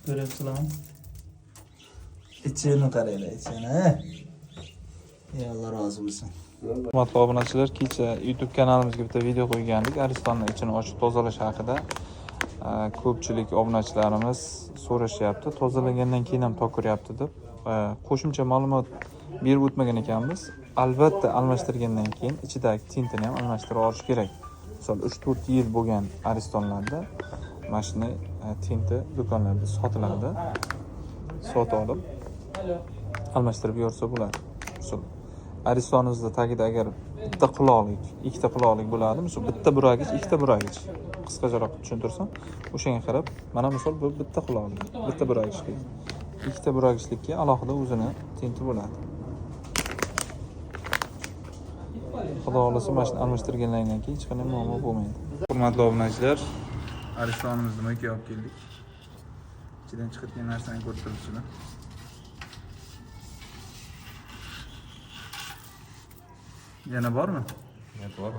Görüyorsunuz. İçini qaraylar, içini. Ey Allah razı olsun. Hurmatli obunachilar, kecha YouTube kanalimizga bitta video qo'ygandik. Aristonni ichini ochib tozalash haqida. Ko'pchilik obunachilarimiz so'rashyapti, tozalagandan keyin ham tokiryapti deb. Qo'shimcha ma'lumot berib o'tmagan ekanmiz. Albatta almashtirgandan keyin ichidagi tintini ham almashtirib olish kerak. Misol 3-4 yil bo'lgan aristonlarda mana shunday tinti do'konlarda sotiladi. Sotib olib almashtirib yorsa bo'ladi. Misol aristonimizda tagida agar bitta quloqlik, ikkita quloqlik bo'ladi, misol bitta buragich, ikkita buragich. Qisqacharoq tushuntirsam, o'shanga qarab, mana misol bu bitta quloqlik, bitta buragichlik. Ikkita buragichlikka alohida o'zini tinti bo'ladi. Xudo xolasa mana shuni almashtirgandan keyin hech qanday muammo bo'lmaydi. Hurmatli obunachilar, aristonimizni mo'yga olib keldik. İçinden chiqayotgan narsani ko'rib turibsizlar. Yana bormi? Yana bor.